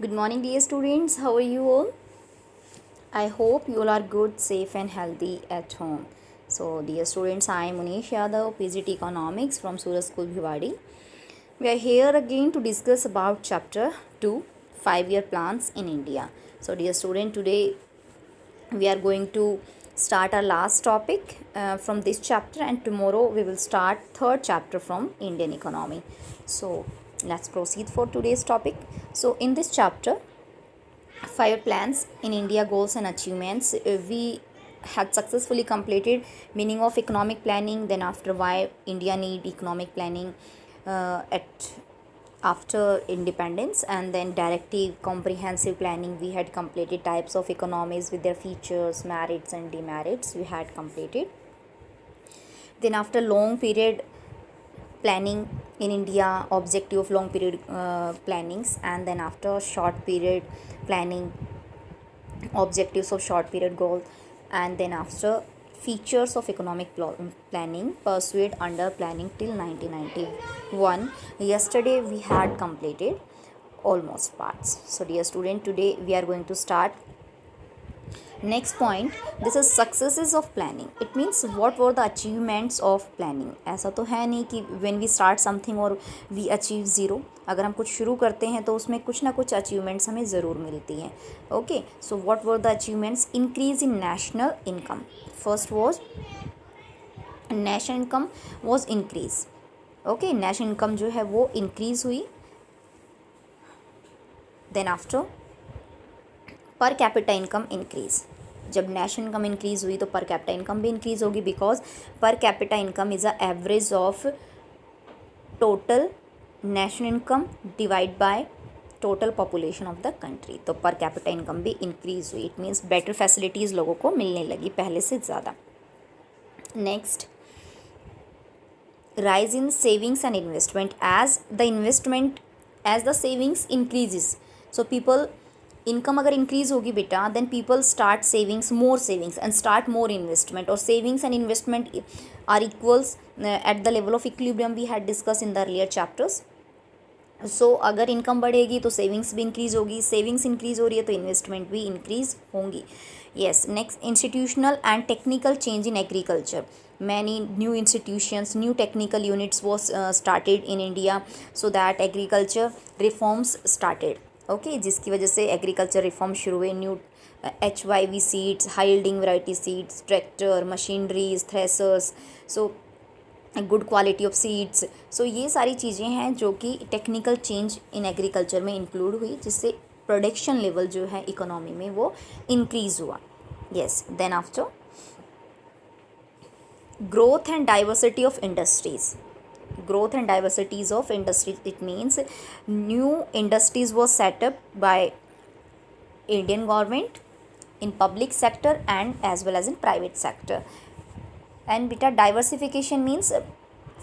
Good morning, dear students. How are you all? I hope you all are good, safe, and healthy at home. So, dear students, I am Munish Yadav, PGT Economics from Suraj School Bhiwadi. We are here again to discuss about Chapter 2, 5-year plans in India. So, dear student, today we are going to start our last topic from this chapter, and tomorrow we will start third chapter from Indian economy. So, let's proceed for today's topic. So, in this chapter, 5 plans in India goals and achievements. We had successfully completed meaning of economic planning, then after why India need economic planning at after independence, and then directive comprehensive planning. We had completed types of economies with their features, merits and demerits. We had completed. Then after long period planning in India, objective of long period plannings, and then after short period planning, objectives of short period goal, and then after features of economic planning pursued under planning till 1991. Yesterday we had completed almost parts. So dear student, today we are going to start next point. This is successes of planning. It means what were the achievements of planning. ऐसा तो है नहीं कि when we start something और we achieve zero. अगर हम कुछ शुरू करते हैं तो उसमें कुछ ना कुछ अचीवमेंट्स हमें ज़रूर मिलती हैं. Okay, so what were the achievements. Increase in national income. First was national income was increase. Okay, national income जो है वो इंक्रीज हुई. Then after per capita income increase. जब नेशनल इनकम इंक्रीज हुई तो पर कैपिटा इनकम भी increase होगी, because per capita income is a average of total national income divide by total population of the country. तो per capita income भी increase हुई. It means better facilities लोगों को मिलने लगी पहले से ज़्यादा. Next, rise in savings and investment. As the savings increases, so people income अगर इंक्रीज होगी बेटा, then people start savings, more savings and start more investment. और savings and investment are equals at the level of equilibrium. We had discuss in the earlier chapters. So अगर income बढ़ेगी तो savings भी increase होगी, savings increase हो रही है तो इन्वेस्टमेंट भी इंक्रीज होंगी. Yes. Next, institutional and technical change in agriculture. many new institutions, new technical units was started in India, so that agriculture reforms started. Okay, जिसकी वजह से एग्रीकल्चर रिफॉर्म शुरू हुए. New HYV seeds, high yielding variety seeds, tractor, machineries, threshers, so good quality of seeds. So ये सारी चीज़ें हैं जो कि टेक्निकल चेंज इन एग्रीकल्चर में इंक्लूड हुई, जिससे प्रोडक्शन लेवल जो है इकोनॉमी में वो इंक्रीज़ हुआ. Yes. Then after growth and diversity of industries. Growth and diversities of industries, it means new industries was set up by Indian government in public sector and as well as in private sector. And beta diversification means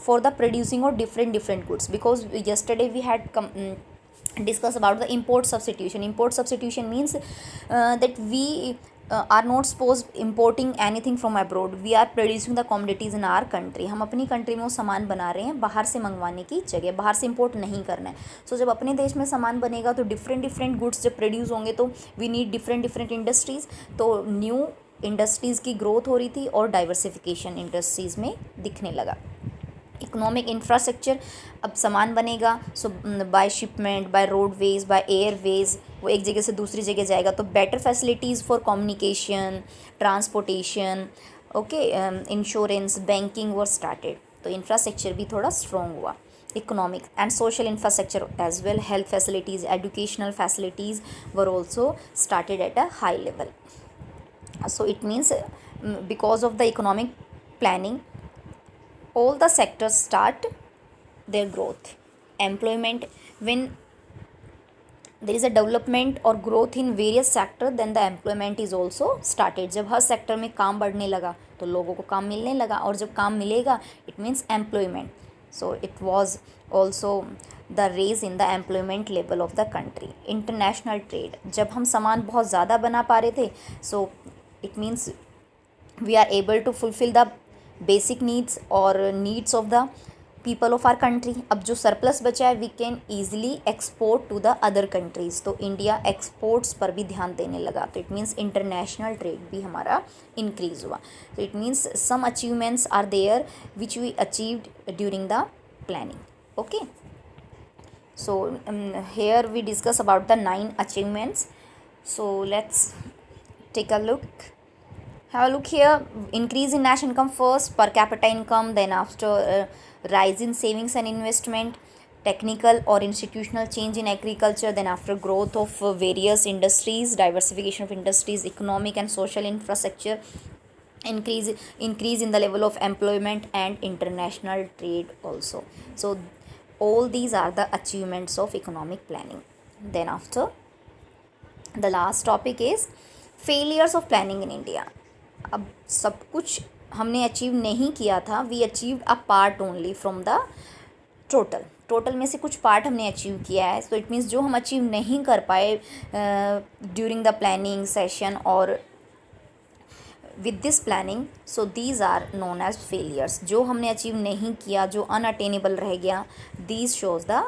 for the producing of different goods, because yesterday we had discuss about the import substitution. Import substitution means that we are not supposed importing anything from abroad. We are producing the commodities in our country. हम अपनी country में वो सामान बना रहे हैं, बाहर से मंगवाने की जगह बाहर से इंपोर्ट नहीं करना है. सो जब अपने देश में सामान बनेगा तो डिफरेंट गुड्स जब प्रोड्यूस होंगे तो वी नीड डिफरेंट इंडस्ट्रीज़. तो न्यू इंडस्ट्रीज़ की ग्रोथ हो रही थी और डाइवर्सिफिकेशन इंडस्ट्रीज़ में दिखने लगा. इकोनॉमिक इंफ्रास्ट्रक्चर, अब सामान बनेगा so by shipment, by roadways, by airways वो एक जगह से दूसरी जगह जाएगा. तो better facilities for communication, transportation, okay, insurance, banking were started. तो इंफ्रास्ट्रक्चर भी थोड़ा स्ट्रॉन्ग हुआ. Economic and social infrastructure as well, health facilities, educational facilities were also started at a high level. So it means because of the economic planning, all the sectors start their growth. Employment, when there is a development or growth in various sector, then the employment is also started. जब हर sector में काम बढ़ने लगा तो लोगों को काम मिलने लगा, और जब काम मिलेगा it means employment. So it was also the raise in the employment level of the country. International trade, जब हम सामान बहुत ज़्यादा बना पा रहे थे, so it means we are able to fulfill the basic needs or needs of the people of our country, अब जो सरप्लस बचा है we can easily export to the other countries, तो इंडिया एक्सपोर्ट्स पर भी ध्यान देने लगा, तो इट मीन्स इंटरनेशनल ट्रेड भी हमारा इंक्रीज हुआ. तो it means some achievements are there which we achieved during the planning. Okay, so here we discuss about the 9 achievements. So let's take a look. Have a look here. Increase in national income first, per capita income, then after rise in savings and investment, technical or institutional change in agriculture, then after growth of various industries, diversification of industries, economic and social infrastructure, increase in the level of employment and international trade also. So all these are the achievements of economic planning. Then after, the last topic is failures of planning in India. अब सब कुछ हमने achieve नहीं किया था, we achieved a part only from the total में से कुछ पार्ट हमने अचीव किया है. सो इट मीन्स जो हम अचीव नहीं कर पाए ड्यूरिंग द प्लानिंग सेशन और with this planning, so these are known as failures. जो हमने अचीव नहीं किया, जो अनअटेनेबल रह गया, these shows the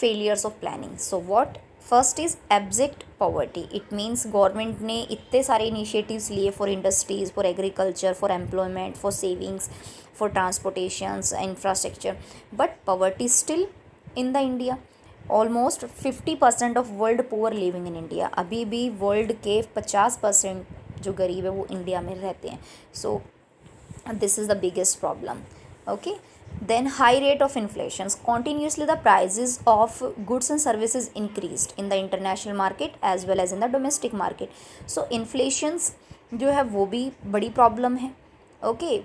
failures of planning. So what first is abject poverty. It means government ने इतने सारे इनिशिएटिव्स लिए for industries, for agriculture, for employment, for savings, for transportations, infrastructure, but poverty still in the India. Almost 50% of world poor living in India. अभी भी world के 50% जो गरीब है वो इंडिया में रहते हैं. So this is the biggest problem. Okay, then high rate of inflations. Continuously the prices of goods and services increased in the international market as well as in the domestic market. So inflations जो है वो भी बड़ी problem है. Okay,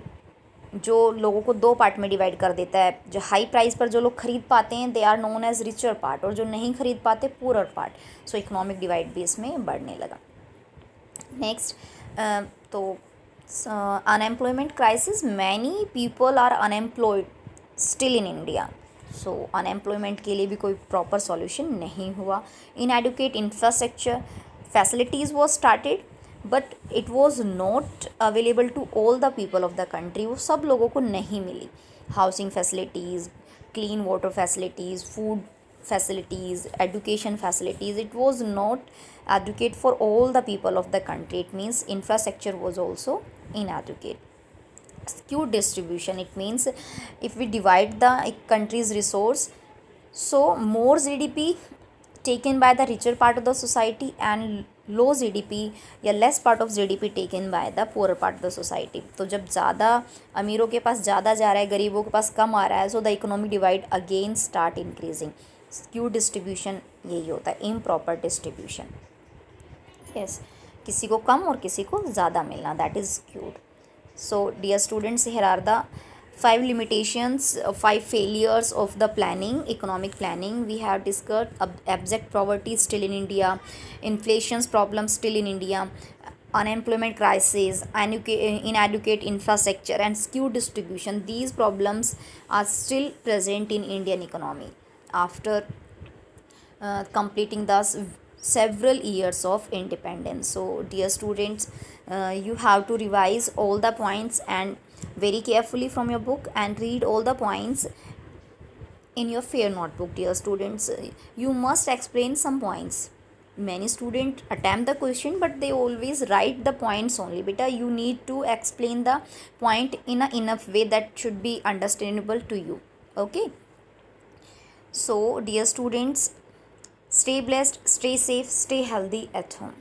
जो लोगों को दो पार्ट में डिवाइड कर देता है. जो हाई प्राइस पर जो लोग खरीद पाते हैं they are known as richer part, और जो नहीं खरीद पाते poor part. So economic divide भी इसमें बढ़ने लगा. नेक्स्ट, तो unemployment crisis. Many people are unemployed still in India. So unemployment के लिए भी कोई प्रॉपर सॉल्यूशन नहीं हुआ. Inadequate infrastructure facilities was started but it was not available to all the people of the country. वो सब लोगों को नहीं मिली. Housing facilities, clean water facilities, food facilities, education facilities, it was not adequate for all the people of the country. It means infrastructure was also inadequate. Skewed distribution, it means if we divide the country's resource, so more GDP taken by the richer part of the society and low GDP या less part of GDP taken by the poorer part of the society. तो जब ज़्यादा अमीरों के पास ज़्यादा जा रहा है, गरीबों के पास कम आ रहा है, so the economic divide again start increasing. Skew distribution यही होता है, इम्प्रॉपर डिस्ट्रीब्यूशन. यस, किसी को कम और किसी को ज़्यादा मिलना, that is skewed. So dear students, here are the 5 limitations, 5 failures of the planning, economic planning. We have discussed abject poverty still in India, inflation's problem still in India, unemployment crisis, inadequate infrastructure and skewed distribution. These problems are still present in Indian economy after completing thus several years of independence. So dear students, you have to revise all the points and very carefully from your book and read all the points in your fair notebook. Dear students, you must explain some points. Many students attempt the question but they always write the points only. Beta, you need to explain the point in a enough way that should be understandable to you. Okay, so dear students, stay blessed, stay safe, stay healthy at home.